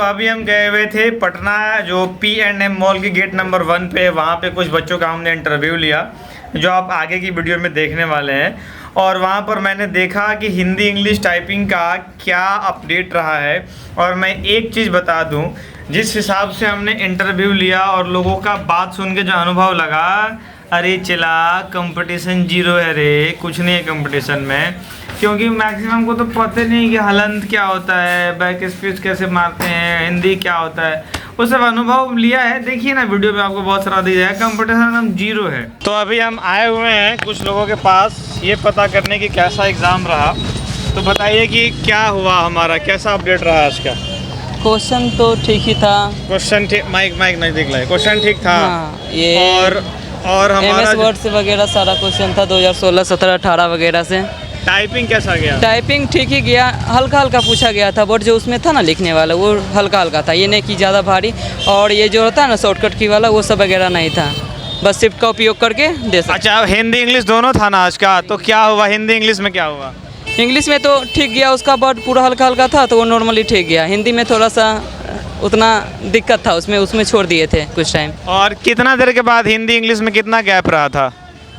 तो अभी हम गए हुए थे पटना जो P&M मॉल के गेट नंबर 1 पे, वहाँ पे कुछ बच्चों का हमने इंटरव्यू लिया जो आप आगे की वीडियो में देखने वाले हैं। और वहाँ पर मैंने देखा कि हिंदी इंग्लिश टाइपिंग का क्या अपडेट रहा है। और मैं एक चीज़ बता दूँ, जिस हिसाब से हमने इंटरव्यू लिया और लोगों का बात सुन के जो अनुभव लगा, अरे चला कंपटीशन जीरो है रे, कुछ नहीं है कंपटीशन में। क्योंकि मैक्सिमम को तो पता नहीं कि हलंत क्या होता है, बैक स्पेस कैसे मारते हैं, हिंदी क्या होता है, वो सब अनुभव लिया है। देखिए ना वीडियो में आपको बहुत सारा दिया है, कंपटीशन हम जीरो है। तो अभी हम आए हुए हैं कुछ लोगों के पास ये पता करने की कैसा एग्ज़ाम रहा। तो बताइए कि क्या हुआ, हमारा कैसा अपडेट रहा आज का। क्वेश्चन तो ठीक ही था। क्वेश्चन ठीक, माइक नहीं दिख रहा है, क्वेश्चन ठीक था। हाँ, ये और हमारा MS वर्ड से वगैरह सारा क्वेश्चन था 2016, 17, 18 वगैरह से। टाइपिंग कैसा गया? टाइपिंग ठीक ही गया, हल्का हल्का पूछा गया था, बट जो उसमें था ना लिखने वाला वो हल्का हल्का था, ये नहीं कि ज़्यादा भारी। और ये जो होता है ना शॉर्टकट की वाला, वो सब वगैरह नहीं था, बस शिफ्ट का उपयोग करके दे सकते। अच्छा, हिंदी इंग्लिश दोनों था ना आज का, तो क्या हुआ हिंदी इंग्लिश में क्या हुआ? इंग्लिश में तो ठीक गया, उसका वर्ड पूरा हल्का हल्का था तो वो नॉर्मली ठीक गया। हिंदी में थोड़ा सा उतना दिक्कत था, उसमें छोड़ दिए थे कुछ टाइम। और कितना देर के बाद हिंदी इंग्लिश में कितना गैप रहा था?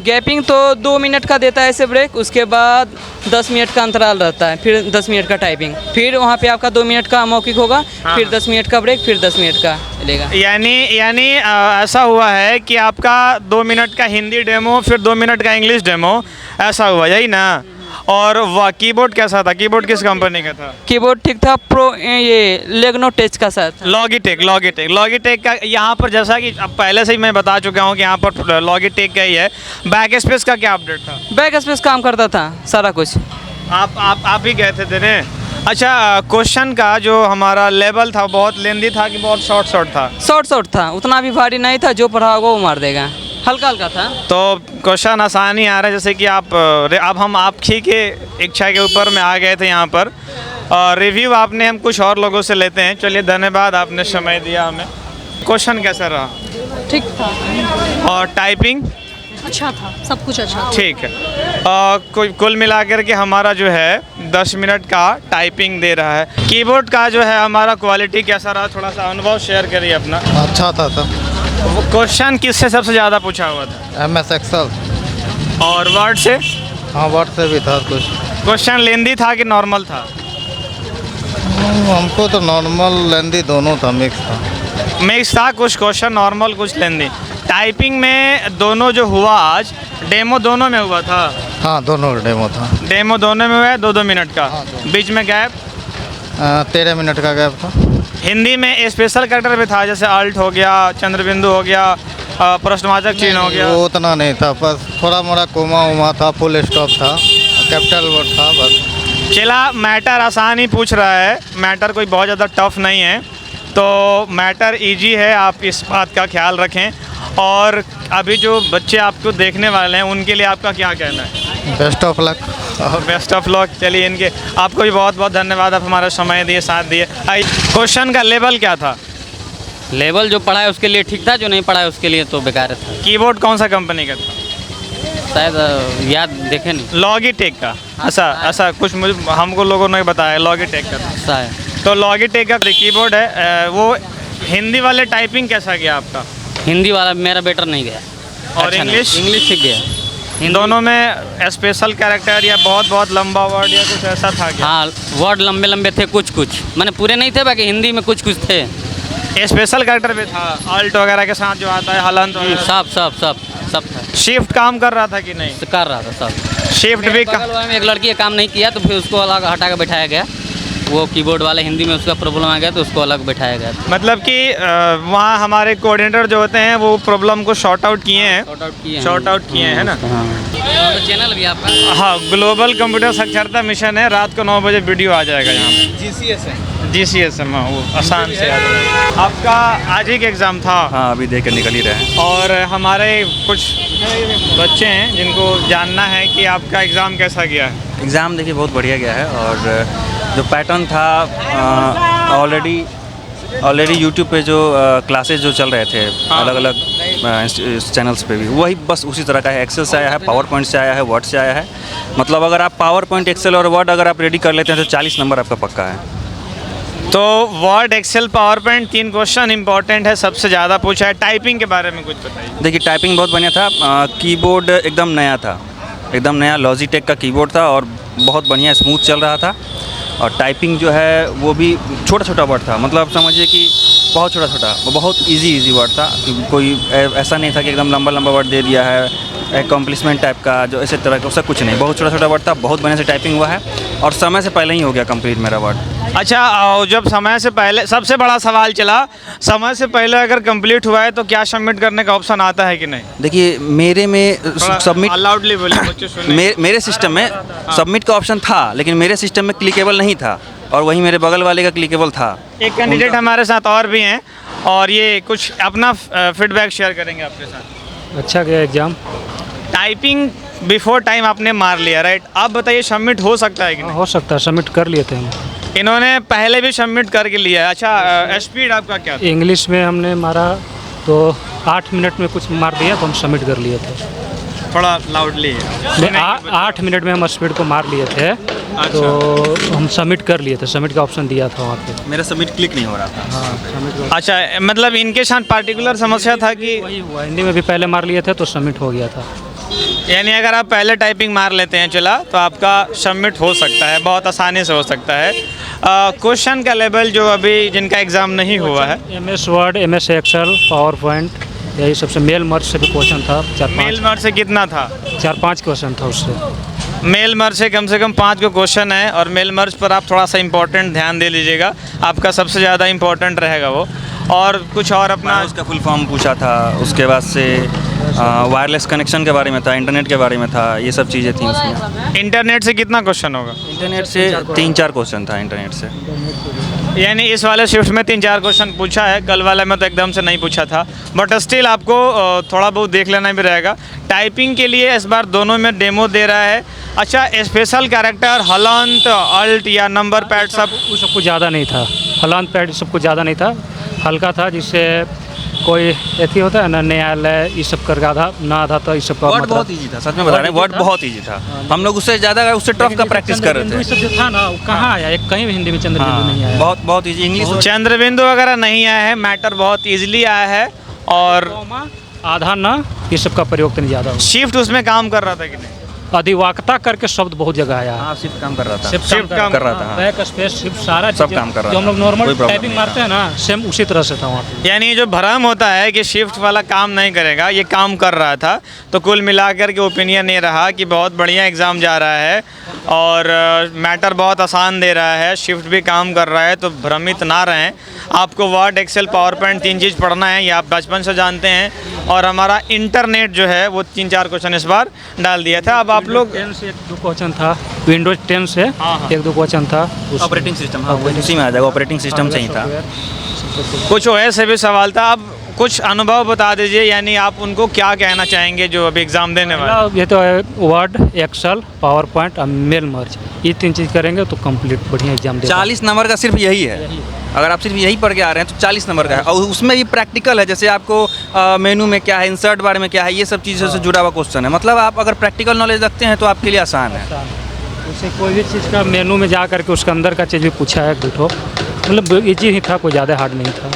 गैपिंग तो 2 मिनट का देता है ऐसे ब्रेक, उसके बाद 10 मिनट का अंतराल रहता है, फिर 10 मिनट का टाइपिंग, फिर वहाँ पे आपका 2 मिनट का मौखिक होगा, फिर 10 मिनट का ब्रेक, फिर 10 मिनट का लेगा। यानी ऐसा हुआ है कि आपका 2 मिनट का हिंदी डेमो, फिर 2 मिनट का इंग्लिश डेमो, ऐसा हुआ, यही ना? और वाह, कीबोर्ड कैसा था? कीबोर्ड किस कंपनी का था? कीबोर्ड ठीक था, प्रो ये लेग्नोटेक का साथ। लॉगिटेक का। यहाँ पर जैसा कि अब पहले से ही मैं बता चुका हूँ कि यहाँ पर लॉगिटेक का ही है। बैक स्पेस का क्या अपडेट था? बैक स्पेस काम करता था सारा कुछ। आप ही गए थे देने? अच्छा, क्वेश्चन का जो हमारा लेवल था बहुत लेंदी था कि बहुत शॉर्ट था? शॉर्ट था, उतना भी भारी नहीं था, जो पढ़ा होगा वो मार देगा, हल्का हल्का था। तो क्वेश्चन आसानी आ रहा है, जैसे कि अब हम आपकी के इच्छा के ऊपर में आ गए थे यहाँ पर। और रिव्यू आपने हम कुछ और लोगों से लेते हैं। चलिए, धन्यवाद, आपने समय दिया हमें। क्वेश्चन कैसा रहा? ठीक था। और टाइपिंग? अच्छा था, सब कुछ अच्छा था। ठीक है। कुल मिलाकर के हमारा जो है 10 मिनट का टाइपिंग दे रहा है। कीबोर्ड का जो है हमारा क्वालिटी कैसा रहा, थोड़ा सा अनुभव शेयर करिए अपना। अच्छा था सब। क्वेश्चन किससे सबसे ज़्यादा पूछा हुआ था? MS Excel. और वर्ड से? हाँ, वर्ड से भी था कुछ। क्वेश्चन लेंदी था कि नॉर्मल था? हमको तो नॉर्मल लेंदी दोनों था, मिक्स था। कुछ क्वेश्चन नॉर्मल, कुछ लेंदी। टाइपिंग में दोनों जो हुआ आज, डेमो दोनों में हुआ था? हाँ, दोनों डेमो था। डेमो दोनों में हुआ है, 2-2 मिनट का। हाँ, बीच में गैप? 13 मिनट का गैप था। हिंदी में स्पेशल कैरेक्टर भी था, जैसे अल्ट हो गया, चंद्रबिंदु हो गया, प्रश्नवाचक चिन्ह हो गया? वो उतना नहीं था, बस थोड़ा मोड़ा कोमा उमा था, फुल स्टॉप था, कैपिटल वर्ड था बस। चला, मैटर आसान ही पूछ रहा है, मैटर कोई बहुत ज़्यादा टफ नहीं है, तो मैटर इजी है, आप इस बात का ख्याल रखें। और अभी जो बच्चे आपको देखने वाले हैं उनके लिए आपका क्या कहना है? Best of luck. Best of luck. चलिए, इनके आपको भी बहुत बहुत धन्यवाद, आप हमारा समय दिए, साथ दिए। क्वेश्चन का लेवल क्या था? लेवल जो पढ़ा है उसके लिए ठीक था, जो नहीं पढ़ा है उसके लिए तो बेकार था। कीबोर्ड कौन सा कंपनी का था? शायद याद देखे नहीं। लॉगिटेक का। ऐसा कुछ मुझे हमको लोगों ने बताया, लॉगिटेक का था शायद। तो लॉगिटेक का कीबोर्ड है वो। हिंदी वाले टाइपिंग कैसा गया आपका? हिंदी वाला मेरा बेटर नहीं गया। और अच्छा इंग्लिश? इंग्लिश ठीक गया। इन दोनों में स्पेशल कैरेक्टर या बहुत लंबा वर्ड या कुछ ऐसा था क्या? हाँ, वर्ड लंबे लंबे थे, कुछ मैंने पूरे नहीं थे, बाकी हिंदी में कुछ थे। स्पेशल कैरेक्टर भी था, अल्ट वगैरह के साथ जो आता है, हलंत वगैरह? सब था। शिफ्ट काम कर रहा था कि नहीं? कर रहा था सब। शिफ्ट भी बगल वाले में एक लड़की काम नहीं किया, तो फिर उसको अलग हटा के बैठाया गया। वो कीबोर्ड वाले हिंदी में उसका प्रॉब्लम आ गया तो उसको अलग बैठाया गया। मतलब कि वहाँ हमारे कोऑर्डिनेटर जो होते हैं वो प्रॉब्लम को शॉर्ट आउट किए हैं, है ना? हाँ, तो चैनल भी आपका? हाँ, ग्लोबल कंप्यूटर साक्षरता मिशन है। रात को 9 बजे वीडियो आ जाएगा यहाँ पे। GCS है, वो आसान से आ जाएगा। आपका आज ही का एग्ज़ाम था? हाँ, अभी देख कर निकल ही रहे हैं। और हमारे कुछ बच्चे हैं जिनको जानना है कि आपका एग्ज़ाम कैसा गया है। एग्ज़ाम देखिए बहुत बढ़िया गया है। और जो पैटर्न था ऑलरेडी यूट्यूब पे जो क्लासेस जो चल रहे थे अलग अलग चैनल्स पे भी, वही बस उसी तरह का है। एक्सेल से आया है, पावर पॉइंट से आया है, वर्ड से आया है। मतलब अगर आप पावर पॉइंट, एक्सेल और वर्ड अगर आप रेडी कर लेते हैं तो 40 नंबर आपका पक्का है। तो Word, Excel, PowerPoint 3 question important है, सबसे ज़्यादा पूछा है। टाइपिंग के बारे में कुछ बताइए। देखिए टाइपिंग बहुत बढ़िया था। कीबोर्ड एकदम नया था, एकदम नया लॉजिटेक का कीबोर्ड था और बहुत बढ़िया स्मूथ चल रहा था। और टाइपिंग जो है वो भी छोटा छोटा वर्ड था, मतलब आप समझिए कि बहुत छोटा छोटा, बहुत इजी वर्ड था। कोई ऐसा नहीं था कि एकदम लंबा लंबा वर्ड दे दिया है, अकम्प्लिशमेंट टाइप का जो ऐसे तरह का, उसका कुछ नहीं। बहुत छोटा छोटा वर्ड था, बहुत बढ़िया से टाइपिंग हुआ है और समय से पहले ही हो गया कंप्लीट मेरा वर्ड। अच्छा, जब समय से पहले, सबसे बड़ा सवाल चला, समय से पहले अगर कंप्लीट हुआ है तो क्या सबमिट करने का ऑप्शन आता है कि नहीं? देखिए मेरे में सबमिट लाउडली बोलिए, बच्चे सुने। मेरे सिस्टम में सबमिट का ऑप्शन था, लेकिन मेरे सिस्टम में क्लिकेबल नहीं था और वहीं मेरे बगल वाले का क्लिकेबल था। एक कैंडिडेट हमारे साथ और भी हैं और ये कुछ अपना फीडबैक शेयर करेंगे आपके साथ। अच्छा गया एग्ज़ाम। टाइपिंग बिफोर टाइम आपने मार लिया, राइट? आप बताइए सबमिट हो सकता है कि नहीं? हो सकता है, सबमिट कर लिए थे हम। इन्होंने पहले भी सबमिट करके लिया है। अच्छा, स्पीड आपका क्या था? इंग्लिश में हमने मारा तो 8 मिनट में कुछ मार दिया तो हम सबमिट कर लिए थे। थोड़ा लाउडली। 8 मिनट में हम स्पीड को मार लिए थे। तो हम सबमिट कर लिए थे, सबमिट का ऑप्शन दिया था वहाँ पे। मेरा सबमिट क्लिक नहीं हो रहा था। हाँ, सबमिट। अच्छा, मतलब इनके साथ पार्टिकुलर समस्या था कि वही हुआ, हिंदी में भी पहले मार लिए थे तो सबमिट हो गया था। यानी अगर आप पहले टाइपिंग मार लेते हैं चला तो आपका सबमिट हो सकता है, बहुत आसानी से हो सकता है। क्वेश्चन का लेवल जो अभी जिनका एग्ज़ाम नहीं हुआ है, MS Word, MS Excel, PowerPoint, यही सबसे मेल मर्ज से भी क्वेश्चन था। 4-5 मेल मर्ज से कितना था? 4-5 क्वेश्चन था उससे। मेल मर्ज से कम 5 को क्वेश्चन है और मेल मर्ज पर आप थोड़ा सा इंपॉर्टेंट ध्यान दे लीजिएगा, आपका सबसे ज़्यादा इंपॉर्टेंट रहेगा वो। और कुछ और अपना उसका फुल फॉर्म पूछा था, उसके बाद से वायरलेस कनेक्शन के बारे में था, इंटरनेट के बारे में था, ये सब चीज़ें थी उसमें। इंटरनेट से कितना क्वेश्चन होगा? इंटरनेट से 3-4 क्वेश्चन था इंटरनेट से। यानी इस वाले शिफ्ट में 3-4 क्वेश्चन पूछा है, कल वाले में तो एकदम से नहीं पूछा था, बट स्टिल आपको थोड़ा बहुत देख लेना भी रहेगा। टाइपिंग के लिए इस बार दोनों में डेमो दे रहा है। अच्छा, स्पेशल कैरेक्टर, हलंत, अल्ट या नंबर पैड सब कुछ ज़्यादा नहीं था। हलांत पैड सब कुछ ज़्यादा नहीं था, हल्का था, जिससे कोई ऐसी होता है ना, न्यायालय ये सब कर आधा ना आधा था, इस सब का वर्ड बहुत इजी था, सच में बता रहे हैं, वर्ड बहुत इजी था। हम लोग उससे ज़्यादा उससे टफ का प्रैक्टिस कर रहे थे। सब जो था ना वो कहाँ आया, एक कहीं भी हिंदी में चंद्रबिंदु नहीं आया। बहुत इजी इंग्लिश। चंद्रबिंदु वगैरह नहीं आया है, मैटर बहुत इजीली आया है। और आधा ना ये सब का प्रयोग तो नहीं ज़्यादा। शिफ्ट उसमें काम कर रहा था कि नहीं? अधिवाक्ता करके शब्द बहुत जगह आया। हाँ, शिफ्ट काम कर रहा था। शिफ्ट काम कर रहा था। बैक स्पेस शिफ्ट सारा सब काम कर रहा जो हम लोग था। नॉर्मल कोई प्रॉब्लम टाइपिंग नहीं मारते हैं ना, सेम उसी तरह से था वहाँ पे। यानी जो भ्रम होता है कि शिफ्ट वाला काम नहीं करेगा, ये काम कर रहा था। तो कुल मिलाकर के ओपिनियन ये रहा कि बहुत बढ़िया एग्ज़ाम जा रहा है और मैटर बहुत आसान दे रहा है, शिफ्ट भी काम कर रहा है, तो भ्रमित ना रहें। आपको वर्ड, एक्सेल, पावर पॉइंट 3 चीज़ पढ़ना है, ये आप बचपन से जानते हैं। और हमारा इंटरनेट जो है वो 3-4 क्वेश्चन इस बार डाल दिया था। अब आप लोग 10 से 1-2 क्वेश्चन था, विंडोज 10 से 1-2 क्वेश्चन था। ऑपरेटिंग सिस्टम, हाँ, उसी में आ जाएगा, ऑपरेटिंग सिस्टम से ही था। कुछ OS से भी सवाल था। अब कुछ अनुभव बता दीजिए, यानी आप उनको क्या कहना चाहेंगे जो अभी एग्ज़ाम देने वाले? ये तो है वर्ड, एक्सेल, पावर पॉइंट और मेल मर्ज, ये 3 चीज़ करेंगे तो कंप्लीट बढ़िया एग्जाम देगा। 40 नंबर का सिर्फ यही है। अगर आप सिर्फ यही पढ़ के आ रहे हैं तो 40 नंबर का है और उसमें भी प्रैक्टिकल है। जैसे आपको मेनू में क्या है, इंसर्ट बारे में क्या है, ये सब चीज़ों से जुड़ा हुआ क्वेश्चन है। मतलब आप अगर प्रैक्टिकल नॉलेज रखते हैं तो आपके लिए आसान है। उसे कोई भी चीज़ का मेनू में जा करके उसके अंदर का चीज़ भी पूछा है दुठो, मतलब ईजी ही था, कोई ज़्यादा हार्ड नहीं था।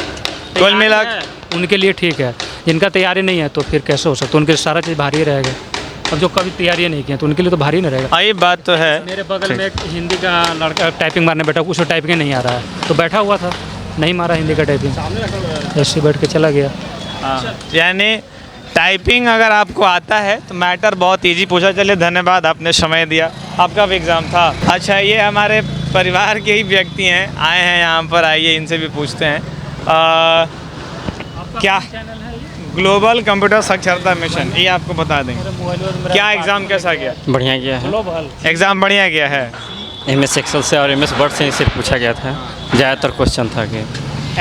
कुल मिला उनके लिए ठीक है, जिनका तैयारी नहीं है तो फिर कैसे हो सकता, उनके लिए सारा चीज़ भारी रहेगा। अब जो कभी तैयारी नहीं किया तो उनके लिए तो भारी नहीं रहेगा। ये बात तो है। मेरे बगल में एक हिंदी का लड़का टाइपिंग मारने बैठा, उसको टाइपिंग नहीं आ रहा है, तो बैठा हुआ था, नहीं मारा हिंदी का टाइपिंग, ऐसे बैठ के चला गया। यानी टाइपिंग अगर आपको आता है तो मैटर बहुत इजी पूछा। चलिए, धन्यवाद, आपने समय दिया। आपका भी एग्ज़ाम था? अच्छा, ये हमारे परिवार के ही व्यक्ति हैं, आए हैं यहाँ पर, आइए इनसे भी पूछते हैं। क्या ग्लोबल कंप्यूटर साक्षरता मिशन, ये आपको बता दें, क्या एग्ज़ाम कैसा गया? बढ़िया गया है, एग्ज़ाम बढ़िया गया है। MS एक्सेल से और MS वर्ड से सिर्फ पूछा गया था, ज़्यादातर क्वेश्चन था कि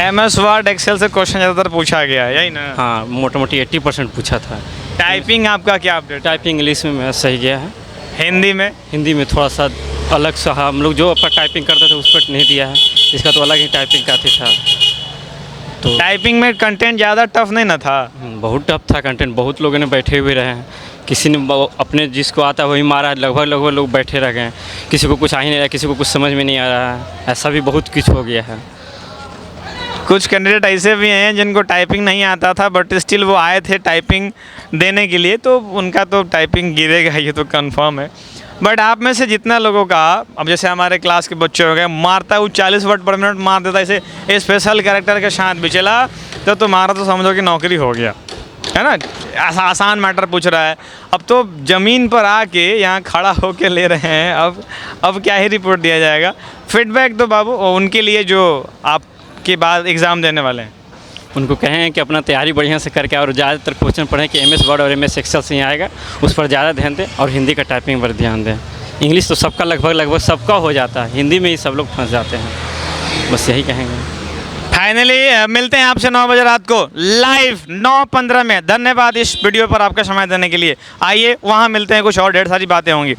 MS वर्ड, एक्सेल से क्वेश्चन ज़्यादातर पूछा गया है, यही ना? हाँ, मोटी 80% पूछा था। टाइपिंग आपका क्या अपडेट? टाइपिंग इंग्लिश में मेरा सही गया है। हिंदी में? हिंदी में थोड़ा सा अलग सा, हम लोग जो अपना टाइपिंग करते थे उस पर नहीं दिया है, इसका तो अलग ही टाइपिंग का था। तो टाइपिंग में कंटेंट ज़्यादा टफ नहीं ना था? बहुत टफ था कंटेंट, बहुत लोगों ने बैठे हुए रहे हैं, किसी ने अपने जिसको आता है वही मारा है, लगभग लोग बैठे रह गए हैं। किसी को कुछ आ ही नहीं रहा, किसी को कुछ समझ में नहीं आ रहा है। ऐसा भी बहुत कुछ हो गया है। कुछ कैंडिडेट ऐसे भी हैं जिनको टाइपिंग नहीं आता था बट स्टिल वो आए थे टाइपिंग देने के लिए, तो उनका तो टाइपिंग गिरेगा, ये तो कंफर्म है। बट आप में से जितना लोगों का, अब जैसे हमारे क्लास के बच्चे हो गए, मारता है वो 40 वर्ड पर मिनट मार देता है, इसे स्पेशल कैरेक्टर के साथ भी चला तो तुम्हारा तो समझो कि नौकरी हो गया, है ना। आसान मैटर पूछ रहा है, अब तो ज़मीन पर आके यहाँ खड़ा होके ले रहे हैं। अब क्या ही रिपोर्ट दिया जाएगा। फीडबैक तो बाबू उनके लिए जो आपके बाद एग्ज़ाम देने वाले हैं, उनको कहें कि अपना तैयारी बढ़िया से करके और ज़्यादातर क्वेश्चन पढ़ें कि MS वर्ड और MS एक्सेल से ही आएगा, उस पर ज़्यादा ध्यान दें और हिंदी का टाइपिंग पर ध्यान दें। इंग्लिश तो सबका लगभग सबका हो जाता है, हिंदी में ही सब लोग फंस जाते हैं। बस यही कहेंगे। फाइनली मिलते हैं आपसे 9 बजे रात को लाइव 9:15 में। धन्यवाद इस वीडियो पर आपका समय देने के लिए। आइए वहाँ मिलते हैं, कुछ और ढेर सारी बातें होंगी।